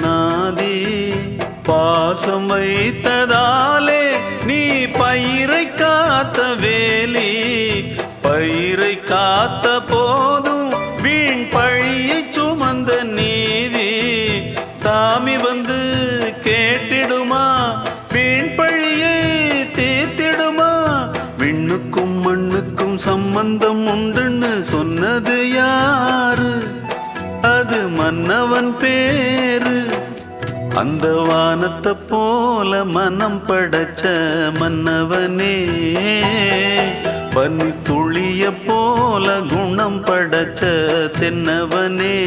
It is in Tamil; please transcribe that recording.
நாதி பாசம் வைத்ததாலே நீ பயிரை காத்த வேலி பயிரை காத்த போதும் வீண் பழியை சுமந்த நீதி சாமி வந்து கேட்டிடுமா வீண் பழியை தீர்த்திடுமா விண்ணுக்கும் மண்ணுக்கும் சம்பந்தம் உண்டுன்னு சொன்னது யாரு அது மன்னவன் பேரு அந்த வானத்தை போல மனம் படைச்ச மன்னவனே பனி துளிய போல குணம் படைச்ச தென்னவனே